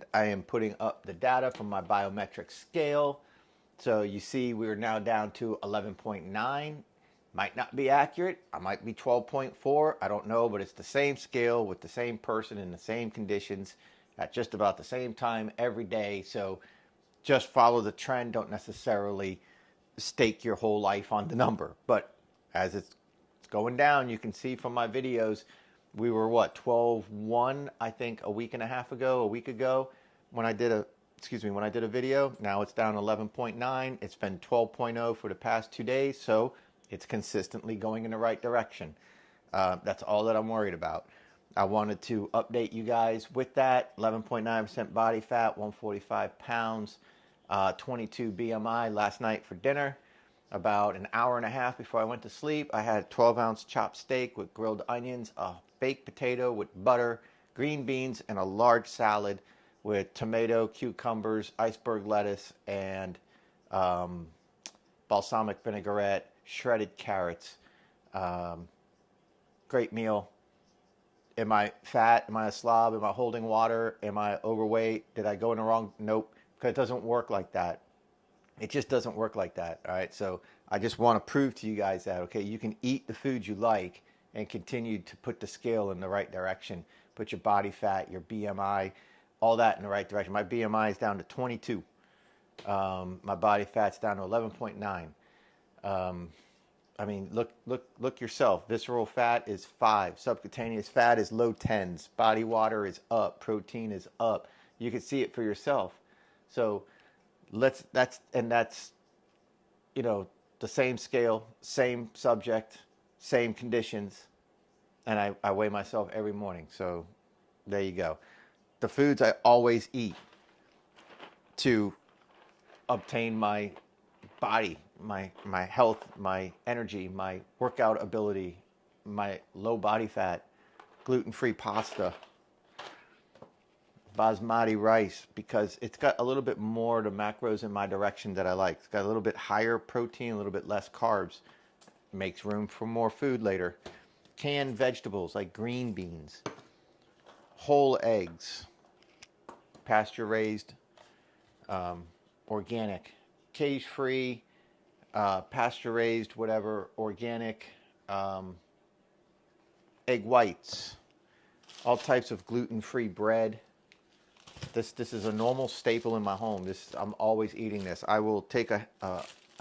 and I am putting up the data from my biometric scale. So you see we're now down to 11.9. Might not be accurate. I might be 12.4. I don't know, but it's the same scale with the same person in the same conditions at just about the same time every day. So just follow the trend. Don't necessarily stake your whole life on the number. But as it's going down, you can see from my videos, we were what, 12.1, I think a week ago, when I did a video. Now it's down 11.9. It's been 12.0 for the past 2 days. So it's consistently going in the right direction. That's all that I'm worried about. I wanted to update you guys with that. 11.9% body fat, 145 pounds, 22 BMI last night for dinner. About an hour and a half before I went to sleep, I had 12-ounce chopped steak with grilled onions, a baked potato with butter, green beans, and a large salad with tomato, cucumbers, iceberg lettuce, and balsamic vinaigrette, shredded carrots. Great meal. Am I fat? Am I a slob? Am I holding water? Am I overweight? Did I go in the wrong? Nope. Because it doesn't work like that. It just doesn't work like that. All right. So I just want to prove to you guys that, okay, you can eat the food you like and continue to put the scale in the right direction. Put your body fat, your BMI, all that in the right direction. My BMI is down to 22. My body fat's down to 11.9. I mean, look yourself. Visceral fat is 5. Subcutaneous fat is low 10s. Body water is up. Protein is up. You can see it for yourself. So that's the same scale, same subject, same conditions, and I weigh myself every morning. So there you go. The foods I always eat to obtain my body, my health, my energy, my workout ability, my low body fat, gluten-free pasta, basmati rice, because it's got a little bit more of the macros in my direction that I like. It's got a little bit higher protein, a little bit less carbs. Makes room for more food later. Canned vegetables like green beans, whole eggs, pasture raised, organic, cage free, pasture raised, whatever, organic, egg whites, all types of gluten-free bread. This is a normal staple in my home. I'm always eating this. I will take a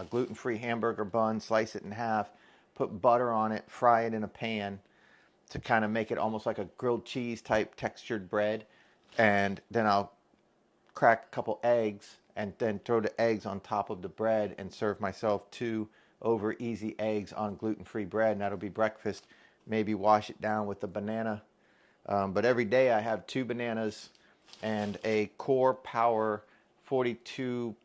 gluten-free hamburger bun, slice it in half, put butter on it, fry it in a pan to kind of make it almost like a grilled cheese type textured bread, and then I'll crack a couple eggs and then throw the eggs on top of the bread and serve myself 2 over easy eggs on gluten-free bread, and that'll be breakfast. Maybe wash it down with a banana. But every day I have 2 bananas and a Core Power 42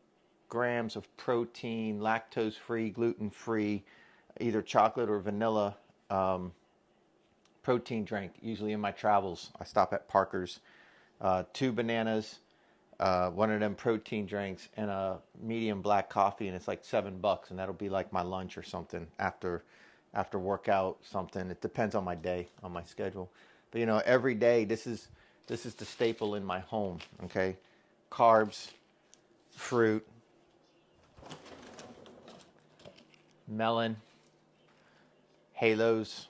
grams of protein, lactose-free, gluten-free, either chocolate or vanilla protein drink. Usually in my travels, I stop at Parker's. 2 bananas, one of them protein drinks, and a medium black coffee, and it's like $7, and that'll be like my lunch or something after workout something. It depends on my day, on my schedule. But every day this is the staple in my home. Okay, carbs, fruit, melon, halos.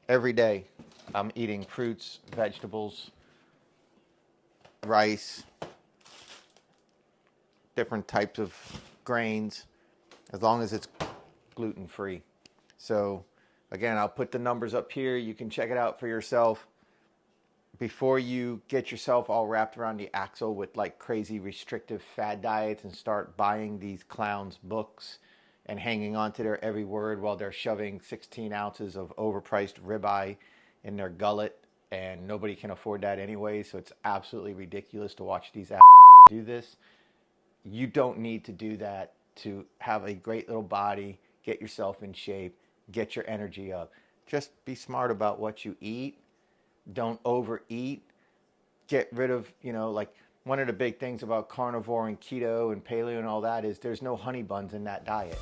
Every day I'm eating fruits, vegetables, rice, different types of grains, as long as it's gluten-free. So again, I'll put the numbers up here. You can check it out for yourself. Before you get yourself all wrapped around the axle with like crazy restrictive fad diets and start buying these clowns' books and hanging on to their every word while they're shoving 16 ounces of overpriced ribeye in their gullet, and nobody can afford that anyway, so it's absolutely ridiculous to watch these do this. You don't need to do that to have a great little body, get yourself in shape, get your energy up. Just be smart about what you eat. Don't overeat. Get rid of, like one of the big things about carnivore and keto and paleo and all that is there's no honey buns in that diet.